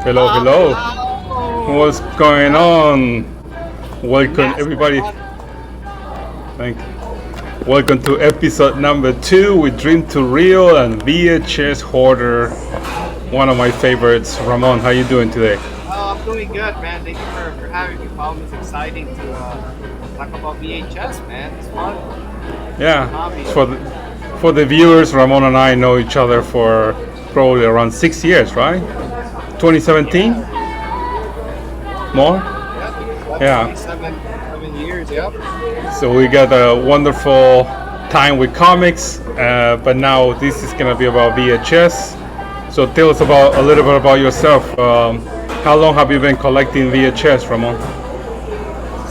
Hello, hello. Hello. What's going on? Welcome, Master everybody. Hunt. Thank you. Welcome to episode number 2 with Dream to Real and VHS Hoarder. One of my favorites. Ramon, how you doing today? I'm doing good, man. Thank you for having me, Paul. It's exciting to talk about VHS, man. It's fun. It's a Yeah, hobby. for the viewers, Ramon and I know each other for probably around 6 years, right? 2017, Yeah, more. yeah, Yeah. definitely seven years. Yep. So we got a wonderful time with comics, but now this is gonna be about VHS. So tell us about a little bit about yourself. How long have you been collecting VHS, Ramon?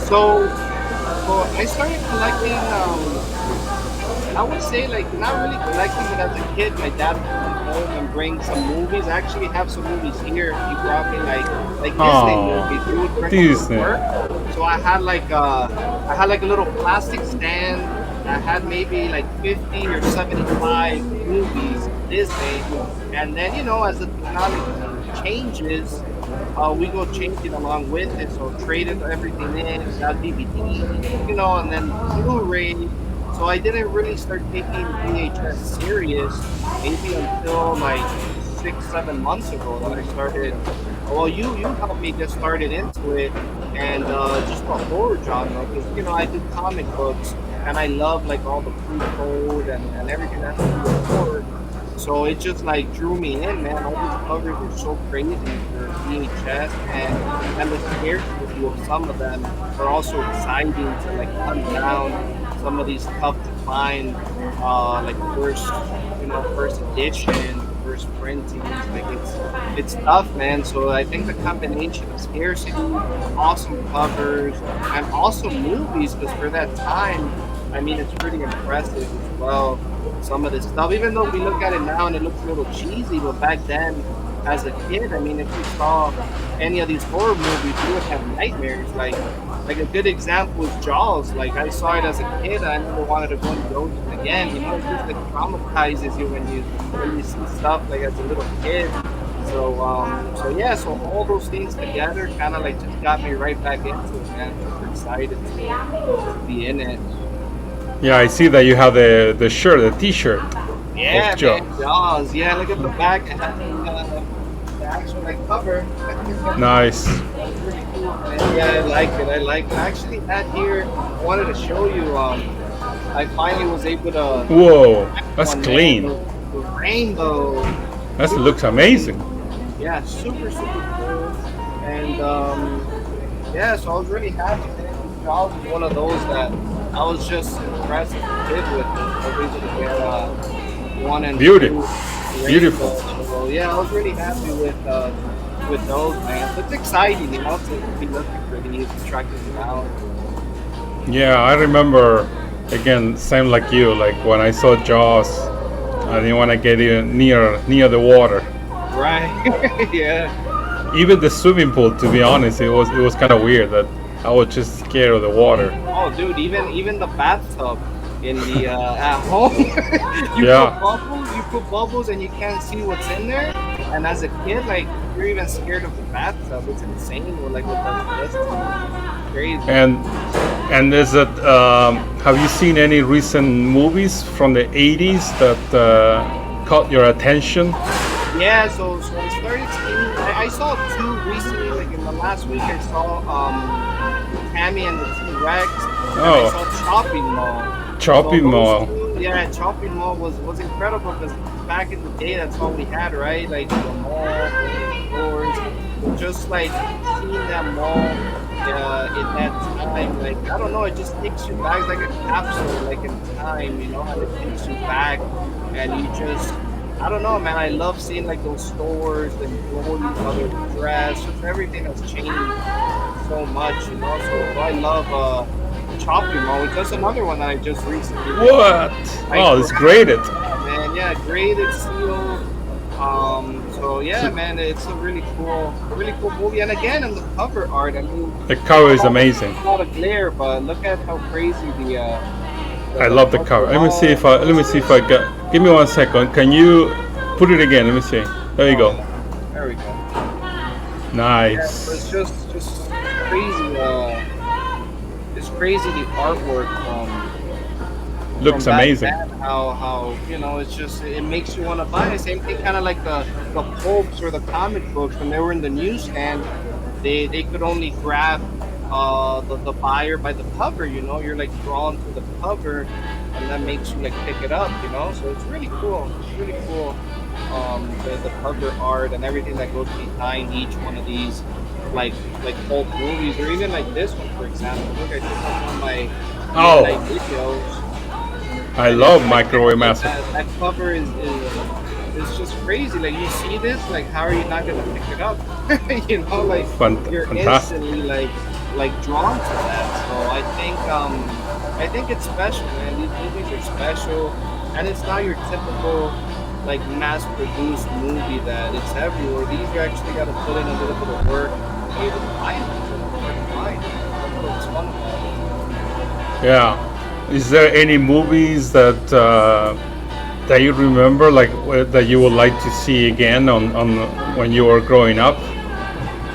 So, I started collecting. I would say like not really collecting, but as a kid, my dad would come home and bring some movies. I actually have some movies here. He brought me like Disney Oh, movies. He would bring them to Disney. work. So I had like a little plastic stand. I had maybe like 50 or 75 movies Disney, and then as the technology changes, we go change it along with it. So traded everything in, got DVD, and then Blu-ray. So I didn't really start taking VHS serious maybe until like 6, 7 months ago that I started. Well, you helped me get started into it, and just the horror genre because I do comic books and I love like all the food code and everything that's to do with horror. So it just like drew me in, man. All these covers are so crazy for VHS, and the scarcity of some of them are also exciting to like hunt down some of these tough to find, like first edition, first printings. Like it's tough, man. So I think the combination of scarcity, awesome covers, and awesome movies, because for that time, I mean, it's pretty impressive as well. Some of this stuff, even though we look at it now and it looks a little cheesy, but back then, as a kid, I mean, if you saw any of these horror movies, you would have nightmares. Like a good example is Jaws. Like I saw it as a kid, I never wanted to go in the ocean again. It just like traumatizes you when you see stuff like as a little kid. So yeah, so all those things together kind of like just got me right back into it, man. Super excited to be in it. Yeah, I see that you have the shirt, the T-shirt Yeah, of man, Joe. Jaws. Yeah, look at the back. I had the actual like cover. Nice. That's pretty cool, man. Yeah, I like it. I like it. Actually, that here, I wanted to show you. I finally was able to Whoa, that's one, man. clean. The rainbow. That looks amazing. Yeah, super cool. And yeah, so I was really happy. Man. Jaws was one of those that I was just impressed as a kid with. I was able to get one and Beautiful, two beautiful. rainbows. So yeah, I was really happy with those, man. So it's exciting, to be looking for these, tracking them out. Yeah, I remember. Again, same like you. Like when I saw Jaws, I didn't want to get even near the water. Right. Yeah. Even the swimming pool, to be honest, it was kind of weird that I was just scared of the water. Oh, dude, even the bathtub in the at home, Yeah, you put bubbles, and you can't see what's in there. And as a kid, like you're even scared of the bathtub. It's insane. With the crazy. and is it? Have you seen any recent movies from the '80s that caught your attention? Yeah, so I started seeing. I saw two recently. Like in the last week, I saw Tammy and the T-Rex, and I Oh, saw Chopping Mall. So Chopping those Mall. two, yeah, Chopping Mall was incredible because back in the day, that's all we had, right? Like the mall, the stores, but just like seeing that mall in that time, like I don't know, it just takes you back like a capsule, like in time, and it takes you back, and you just. I don't know, man. I love seeing like those stores, the employees, how they're dressed, just everything has changed so much. So I love Chopping Mall, which is another one that I just recently What? I Oh, it's graded. man, yeah, graded, sealed. So yeah, So man, it's a really cool movie. And again, in the cover art, I mean, the cover is amazing. a lot of glare, but look at how crazy I the love the cover cover. Let me see art. if I got. Give me 1 second. Can you put it again? Let me see. There you Oh go. yeah, there we go. Yeah, so it's Nice. just crazy. It's crazy the artwork from Looks back amazing. then. How it's just it makes you want to buy it. Same thing, kind of like the pulps or the comic books when they were in the newsstand. They could only grab the buyer by the cover. You're like drawn to the cover, and that makes you like pick it up. So it's really cool. It's really cool. The cover art and everything that goes behind each one of these like old movies, or even like this one, for example. Look, I took up one of my midnight Oh, videos, I and it's love like Microwave like Master. that cover is just crazy. Like, you see this, like, how are you not gonna pick it up? Like, you're Fantastic. instantly like drawn to that. So I think it's special, man. These movies are special, and it's not your typical like mass-produced movie that it's everywhere. These you actually got to put in a little bit of work to be able to find them. So it's hard to find. That's what's fun about Yeah. Is there any movies that you remember, like that you would like to see again on when you were growing up,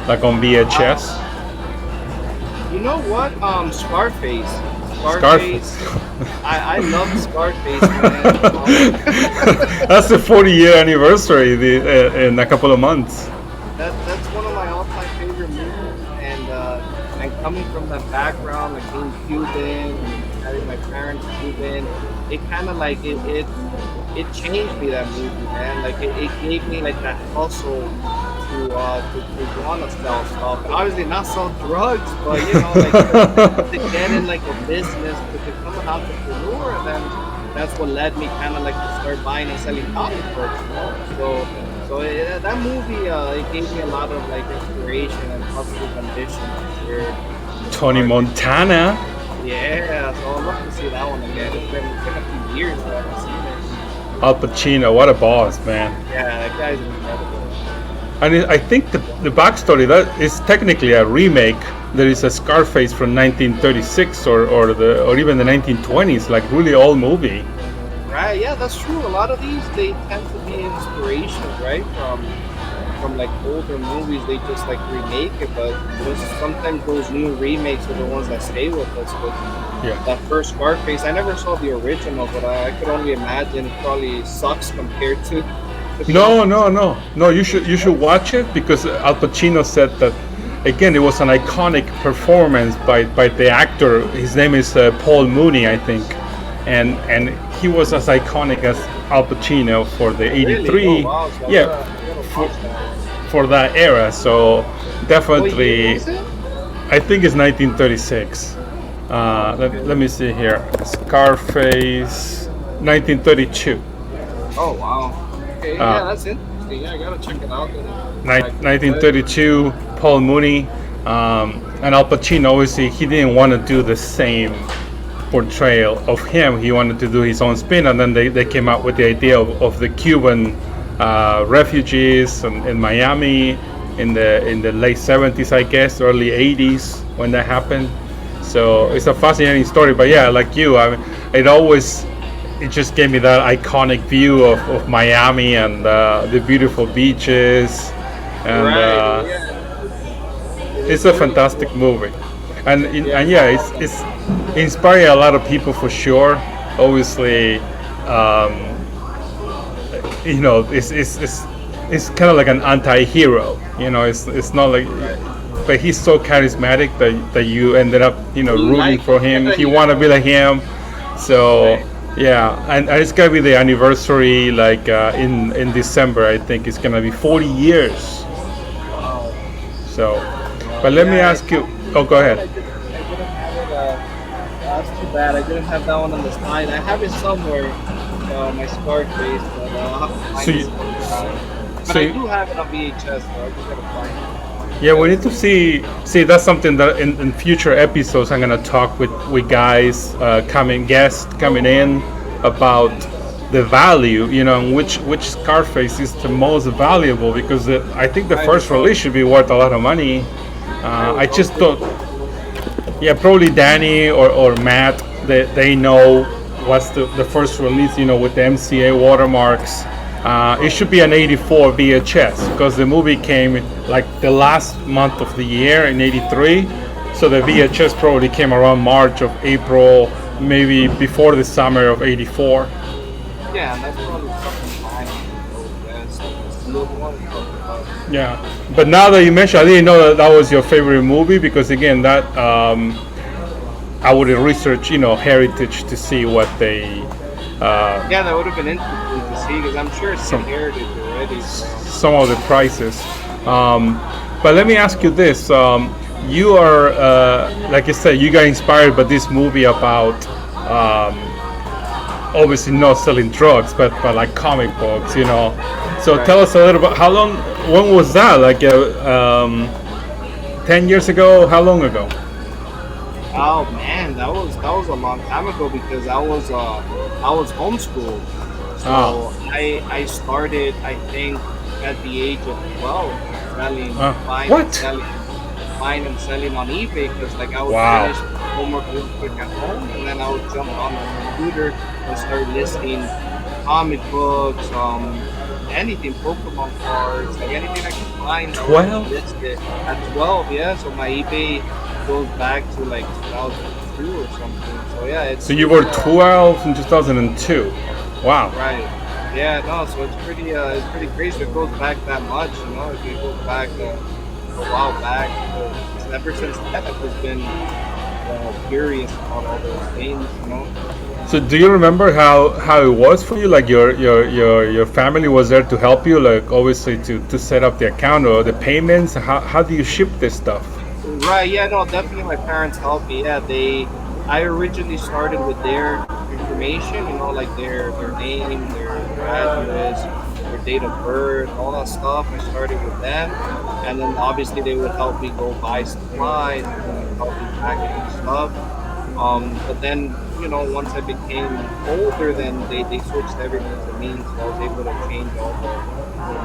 like on it. VHS? You know what? Scarface. Scarface. Scarface. I love Scarface, man. That's the 40-year anniversary in a couple of months. That's one of my all-time favorite movies, and coming from that background, like being Cuban, and having my parents Cuban, it kind of like it changed me, that movie, man. Like it gave me like that hustle to want to sell stuff. Obviously not sell drugs, but like to get in like a business, to become an entrepreneur, and then that's what led me kind of like to start buying and selling comic books. So that movie, it gave me a lot of like inspiration and positive ambition for Tony start. Montana. Yeah, so I'd love to see that one again. It's been a few years that I haven't seen it. Al Pacino, what a boss, man. Yeah, that guy's incredible. And I think the backstory that is technically a remake. There is a Scarface from 1936 or even the 1920s, like really old movie. Right, yeah, that's true. A lot of these, they tend to be inspirations, right, from like older movies. They just like remake it, but sometimes those new remakes are the ones that stay with us. With Yeah. that first Scarface, I never saw the original, but I could only imagine it probably sucks compared to the No, others. no, no, no. You should watch it because Al Pacino said that again. It was an iconic performance by the actor. His name is Paul Mooney, I think, and he was as iconic as Al Pacino for the Really? Oh '83. wow! So Yeah, I gotta for watch that. for that era. So What year definitely, was it? I think it's 1936. Let me see here. Scarface, 1932. Oh wow. Okay, yeah, Uh, that's interesting. Yeah, I gotta check it out. Back in the day. 1932, Paul Mooney, and Al Pacino. Obviously, he didn't want to do the same portrayal of him. He wanted to do his own spin, and then they came up with the idea of the Cuban refugees in Miami in the late 70s, I guess, early 80s when that happened. So it's a fascinating story. But yeah, like you, I mean, it just gave me that iconic view of Miami and the beautiful beaches, and Right. Yeah. it's It's a really cool. fantastic movie. Yeah, And it's yeah, well done. it's inspiring a lot of people for sure. Obviously, um, it's kind of like an anti-hero. It's not like, Right. but he's so charismatic that you ended up You rooting like for it. him. You want to Yeah. be like him. So Right. yeah, and it's gonna be the anniversary like in December. I think it's gonna be 40 years. Wow. So, Wow. but let me Yeah. ask you. Oh, go That one ahead. I didn't have it. That's too bad. I didn't have that one on the slide. I have it somewhere. My Scarface, but I'll have to So find it you, sometime. But so I you, do have it on VHS, so I just gotta find it. yeah, we Because need to see. That's something that in future episodes I'm gonna talk with guys guests coming in about the value, and which Scarface is the most valuable because I think the I first know. release should be worth a lot of money. I I would just also don't. think so. Yeah, probably Danny or Matt. They know what's the first release, with the MCA watermarks. It should be an 84 VHS because the movie came like the last month of the year in 83. So the VHS probably came around March of April, maybe before the summer of 84. Yeah, and that's probably something mine. Yeah, it's like the sealed one. Yeah. But now that you mentioned, I didn't know that that was your favorite movie because again, that I would research, heritage to see what they Yeah, that would have been interesting to see because I'm sure it's some inherited already. So. some of the prices. But let me ask you this: you are, like I said, you got inspired by this movie about obviously not selling drugs, but like comic books. So Right. tell us a little bit. How long? When was that? Like 10 years ago? How long ago? Oh man, that was a long time ago because I was homeschooled. Ah, So I started I think at the age of 12 selling buying and what? selling buying and selling on eBay because like I would Wow. finish homework real quick at home and then I would jump on the computer and start listing comic books, anything, Pokemon cards, like anything I could find, I would just 12? list it at 12. Yeah, so my eBay goes back to like 2002 or something. So yeah, So it's you it's were 12 in 2002. Wow. right. Yeah, no, so it's pretty crazy. It goes back that much, If you go back a while back, ever since then, I've just been curious about all those things. So do you remember how it was for you? Like your family was there to help you, like obviously to set up the account or the payments. How do you ship this stuff? Right. Yeah. No. Definitely, my parents helped me. Yeah. I originally started with their information. Like their name, their address, their date of birth, all that stuff. I started with them, and then obviously they would help me go buy supplies, help me package stuff. But then once I became older, then they switched everything to me, so I was able to change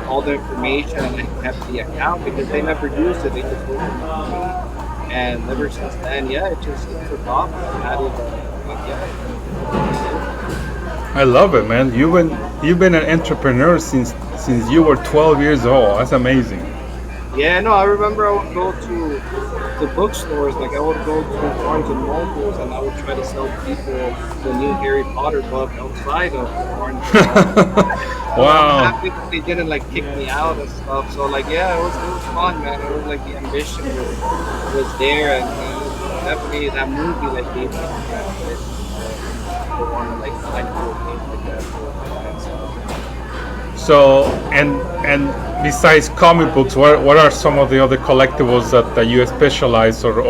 all the information and I kept the account because they never used it. They just opened it to me. And ever since then, yeah, it took off. I had it, yeah. I love it, man. You've been an entrepreneur since you were 12 years old. That's amazing. Yeah, no, I remember I would go to the bookstores, like I would go to Barnes and Nobles, and I would try to sell people the new Harry Potter book outside of Barnes and Noble. So I'm Wow. happy that they didn't like kick me out and stuff. So like yeah, it was fun, man. It was like the ambition was there, and definitely that movie like gave me that to want to like do things like that. So and besides comic books, what are some of the other collectibles that you specialize or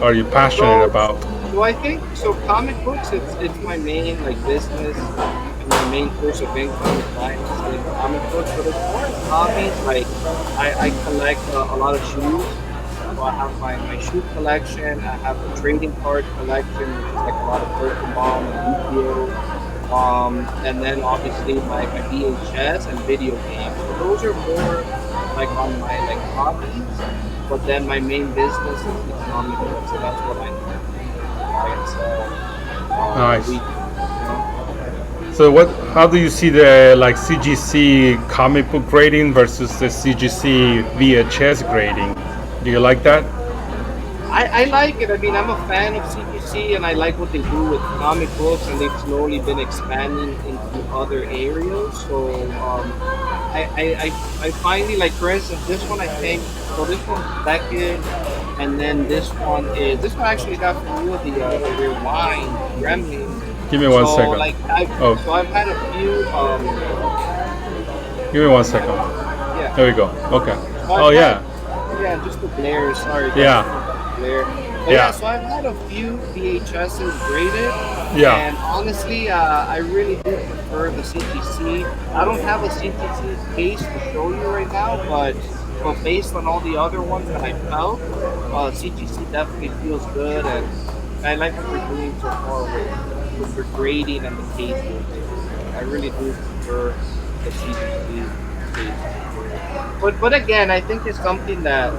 are you passionate So about? so I think so. Comic books, it's my main like business and my main source of income is buying and selling comic books. But as far as hobbies, like I collect a lot of shoes. So I have my shoe collection. I have a trading card collection, which is like a lot of Pokemon and Yu-Gi-Oh. And then obviously my VHS and video games. So those are more like on my like hobbies. But then my main business is the comic book, so that's what I buy and sell Nice. weekly. So how do you see the like CGC comic book grading versus the CGC VHS grading? Do you like that? I like it. I mean, I'm a fan of CGC, and I like what they do with comic books, and they've slowly been expanding into other areas. So I finally like, for instance, this one I think. So this one's second, and then this one actually got from you the Rewind Gremlin. Give me one So second. like I've Oh, so I've had a few give me one second. yeah. There we go. Okay. So Oh I've had yeah. Yeah, just the glare. Sorry, guys, Yeah. for the glare. But yeah, Yeah. so I've had a few VHSs graded, Yeah. and honestly, I really do prefer the CGC. I don't have a CGC case to show you right now, but based on all the other ones that I felt, CGC definitely feels good, and I like what they're doing so far with the grading and the cases. I really do prefer the CGC case. But again, I think it's something that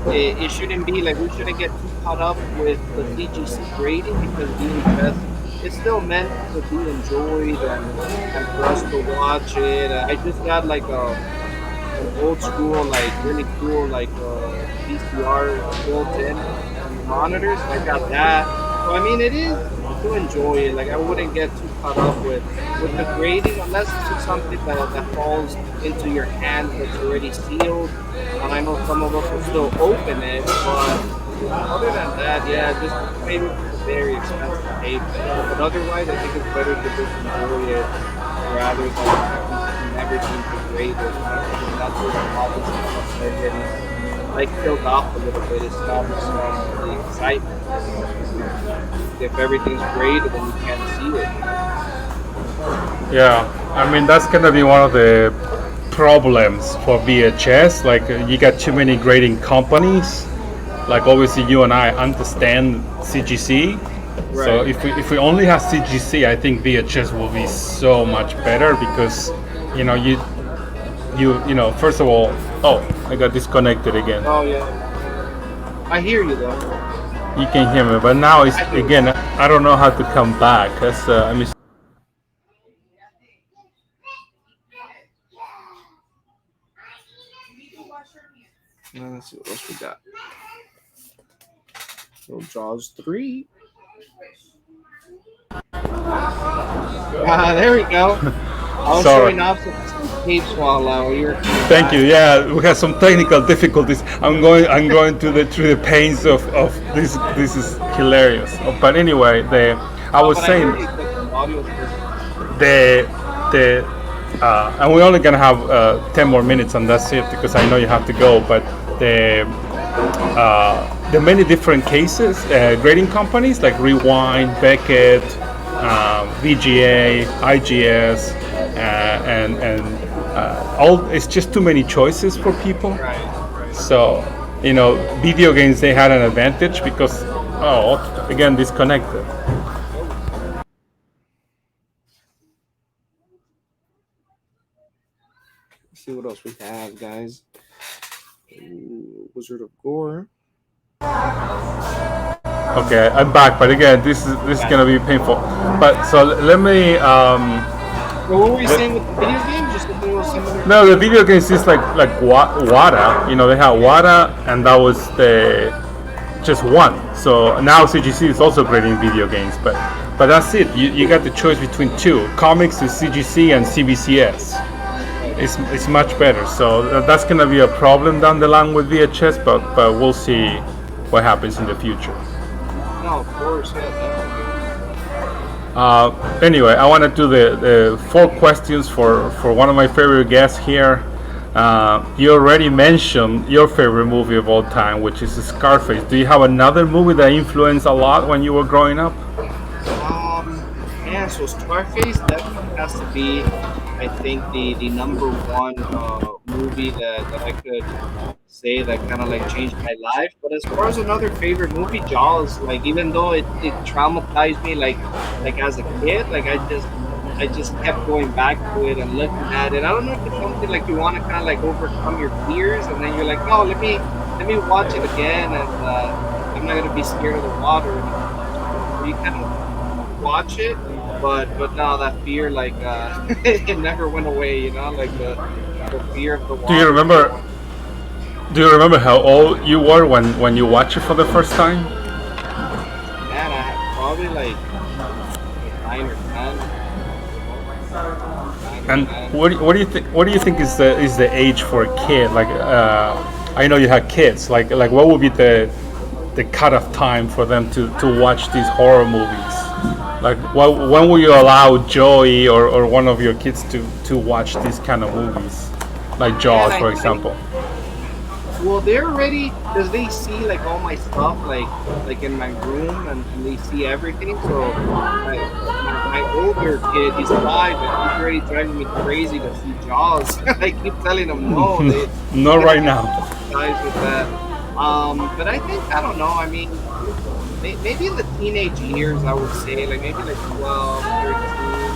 it shouldn't be like we shouldn't get too caught up with the CGC grading because VHS it's still meant to be enjoyed and for us to watch it. I just got like an old school, like really cool, like VCR built-in monitor. So I got that. So I mean, it is to enjoy it. Like I wouldn't get too caught up with the grading unless it's just something that falls into your hands that's already sealed. And I know some of us will still open it, but other than that, yeah, just maybe if it's a very expensive tape. But otherwise, I think it's better to just enjoy it rather than having everything to grade it. I think that's where the hobbies and stuff start getting like killed off a little bit. It stops the excitement, because if everything's graded, then you can't see it. Yeah, I mean that's gonna be one of the problems for VHS. Like you got too many grading companies. Like obviously you and I understand CGC. So Right. if we only have CGC, I think VHS will be so much better because you know you know first of all, oh, I got disconnected again. Oh yeah, I hear you though. You can hear me, but now it's I hear you. again. I don't know how to come back. That's I mean. Let's see what else we got. So Jaws 3. There we go. I was Sorry. showing off some tapes while we were coming Thank you. back. Yeah, we have some technical difficulties. I'm going to the through the pains of this. This is hilarious. But anyway, the I Oh, was but I saying heard you. The audio is perfect. the the and we're only gonna have 10 more minutes and that's it because I know you have to go. But the many different cases, grading companies like Rewind, Beckett, VGA, IGS, and all. It's just too many choices for people. Right, right. So you know, video games they had an advantage because again disconnected. Let's see what else we have, guys. Ooh, Wizard of Gore. Okay, I'm back, but again, this is gonna be painful. But so let me. Well, what were you saying with the video game? Just a little similar. No, the video games is like WADA. You know, they have WADA, and that was the just one. So now CGC is also grading video games, but that's it. You got the choice between two. Comics is CGC and CBCS. It's much better. So that's gonna be a problem down the line with VHS, but we'll see what happens in the future. No, of course, yeah, definitely. Anyway, I want to do the four questions for one of my favorite guests here. You already mentioned your favorite movie of all time, which is Scarface. Do you have another movie that influenced a lot when you were growing up? Man, so Scarface definitely has to be, I think, the number one movie that I could say that kind of like changed my life. But as far as another favorite movie, Jaws, like even though it traumatized me like as a kid, like I just kept going back to it and looking at it. I don't know if it's something like you want to kind of like overcome your fears, and then you're like, no, let me watch it again, and I'm not gonna be scared of the water anymore. So you kind of watch it, but now that fear like it never went away. You know, like the fear of the Do you water. remember? Do you remember how old you were when you watched it for the first time? Man, I had probably like 9 or 10. 9 or And 10. what do you think? What do you think is the age for a kid? Like, I know you had kids. Like what would be the cutoff time for them to watch these horror movies? Like, when will you allow Joey or one of your kids to watch these kind of movies, like Man, Jaws, for example? well, they're already because they see like all my stuff like in my room and they see everything. So my older kid, he's 5, and he's already driving me crazy to see Jaws. I keep telling him no. Not They right get now. guys with that. But I think I don't know. I mean, maybe in the teenage years, I would say like maybe like 12, 13.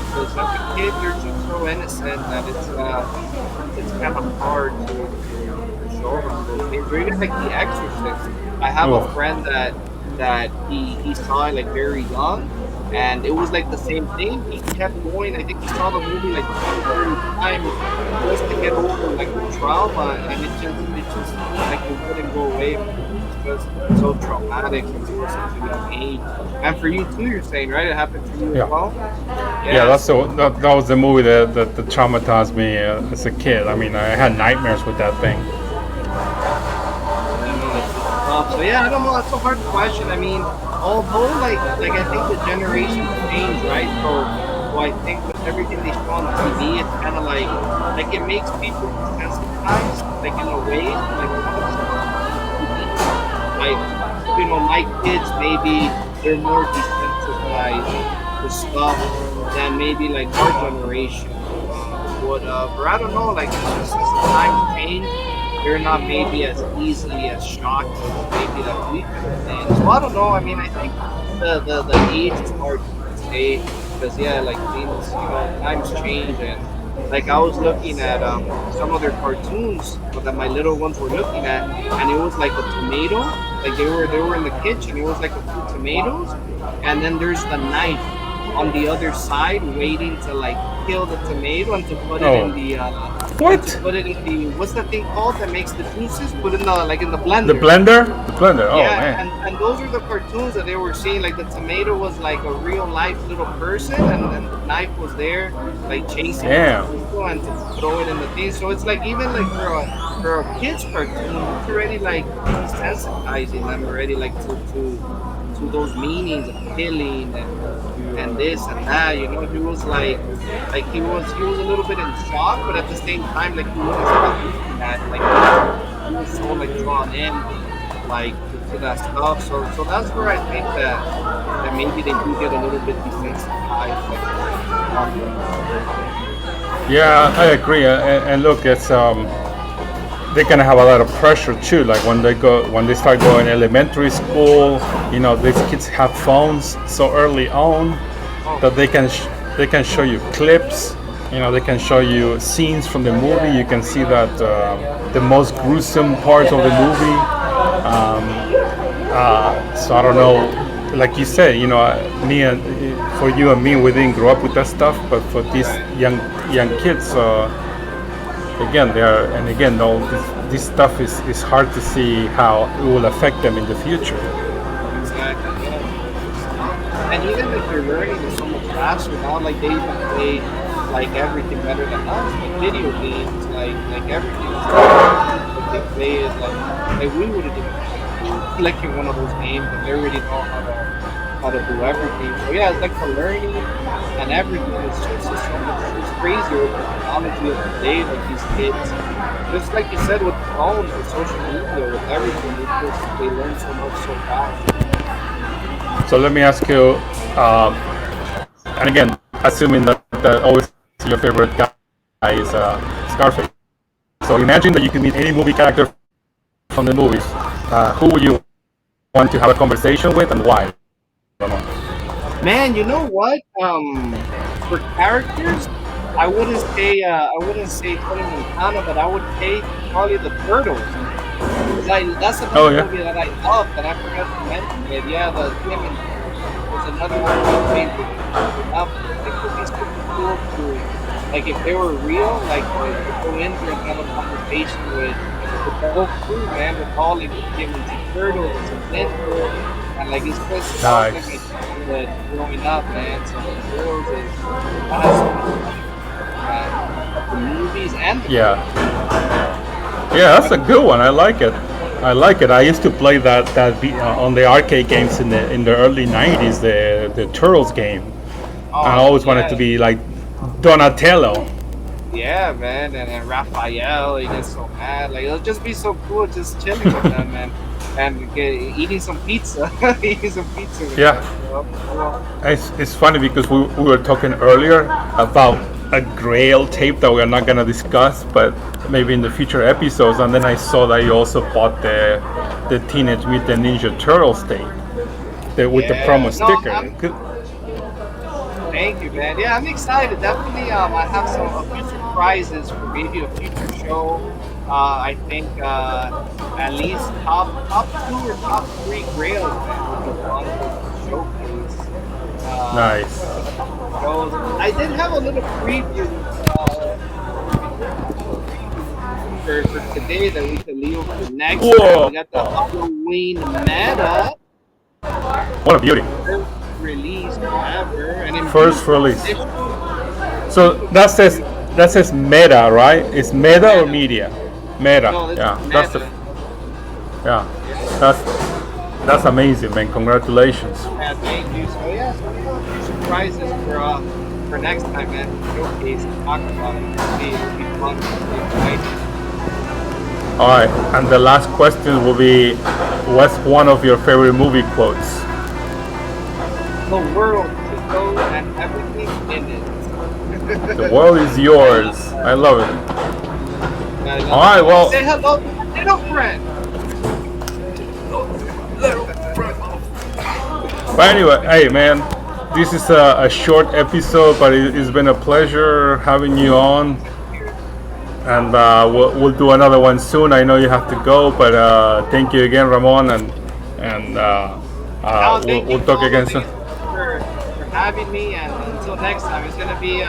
Because as a kid, you're just so innocent that it's kind of hard to show them those things. Or even like The Exorcist. I have a Oh, friend that he saw it like very young, and it was like the same thing. He kept going. I think he saw the movie like 20, 30 times just to get over like the trauma, and it just like it wouldn't go away. It was just so traumatic when you were such a young age. And for you too, you're saying, right? It happened to you as Yeah. well. Yeah, Yeah. So that was the movie that traumatized me as a kid. I mean, I had nightmares with that thing. yeah, no, it's tough. So yeah, I don't know. That's a hard question. I mean, although like I think the generations change, right? So I think with everything they show on TV, it's kind of like it makes people desensitized, like in a way, like kind of TV. Like my kids maybe they're more desensitized to stuff than maybe like our generation would have. Or I don't know. Like it's just as times change they're not maybe as easily as shocked as maybe that we could have been. So I don't know. I mean, I think the age is hard to say because yeah, like things times change and like I was looking at some of their cartoons that my little ones were looking at, and it was like a tomato. Like they were in the kitchen. It was like a few tomatoes, and then there's the knife on the other side waiting to like kill the tomato and to put it in Oh, the what? what's that thing called that makes the juices? Put in the like in the The blender. blender? The blender. Oh Yeah, man. and those are the cartoons that they were seeing. Like the tomato was like a real life little person, and the knife was there, like chasing the Damn. tomato and to throw it in the thing. So it's like even like for a kids cartoon, it's already like desensitizing them already, like to those meanings of killing and this and that. He was like he was a little bit in shock, but at the same time, like he wouldn't stop looking at it. Like he was so like drawn in like to that stuff. So that's where I think that maybe they do get a little bit desensitized like Yeah, I agree. And look, it's they're gonna have a lot of pressure too. Like when they start going elementary school, these kids have phones so early on oh that they can show you clips. They can show you scenes from the movie. You can see that the most gruesome parts of the movie. So I don't know. Like you said, me and for you and me, we didn't grow up with that stuff. But for these right. young kids, again, all this stuff is hard to see how it will affect them in the future. Exactly. Yeah. It's tough. And even like their learning is so much faster now. Like they even play like everything better than us. Like video games, like everything is like they play it like we would have like in one of those games, and they already know how to do everything. So yeah, it's like the learning and everything is just so much. It's crazy with the technology of today. Like these kids, just like you said, with the phones, with social media, with everything, they learn so much so fast. So let me ask you, and again, assuming that always your favorite guy is Scarface. So imagine that you can meet any movie character from the movies. Who would you want to have a conversation with, and why? Ramon? Man, you know what? For characters, I wouldn't say Tony Montana, but I would say probably the Turtles. That's Oh another yeah. movie that I love that I forgot to mention it. Yeah, the him and was another one of my favorites. I think it would be super cool to like if they were real, like to go in there and have a conversation with the whole crew, man, with all like him and the turtles and some ninjas, and like it's just all like my Nice. childhood growing up, man. So the girls is I have so much fun with that. The movies and the Yeah. cartoons. Yeah, that's a good one. I like it. I like it. I used to play on the arcade games in the early '90s. The Turtles game. I Oh always wanted to yeah. be like Donatello. Yeah, man, and Raphael, he gets so mad. Like it'll just be so cool, just chilling with them, and eating some pizza, eating some pizza with Yeah. them. Cool. It's funny because we were talking earlier about a Grail tape that we are not gonna discuss, but maybe in the future episodes. And then I saw that you also bought the Teenage Mutant Ninja Turtles tape, with the promo Yeah, no, sticker. thank you, man. Yeah, I'm excited. Definitely, I have a few surprises for maybe a future show. I think at least top two or top three grails, man, would be fun to showcase. Nice. So I did have a little preview for today that we could leave for next time. Whoa! We got the Halloween meta What a beauty. first release ever, and in First beautiful release. condition. So that says meta, right? It's meta or Meta. media? Meta. No, this Yeah, is that's the meta. yeah. That's amazing, man. Congratulations. Yeah, thank you. So yeah, so we have a few surprises for next time, man. Showcase and talk about it. It'll be fun. It'll be exciting. All right, and the last question will be, what's one of your favorite movie quotes? The world should go and everything in it. The world is yours. I love it. All right, well. Say hello to my little friend. But anyway, hey man, this is a short episode, but it's been a pleasure having you on. And we'll do another one soon. I know you have to go, but thank you again, Ramon, and Thank we'll you talk all again of soon. you for having me, and until next time, it's gonna be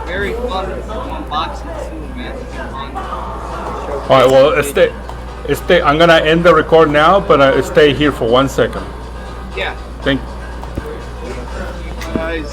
very fun unboxing soon, man. It's gonna be fun. All right, well, stay. I'm gonna end the record now, but stay here for 1 second. Yeah. Thank. You guys.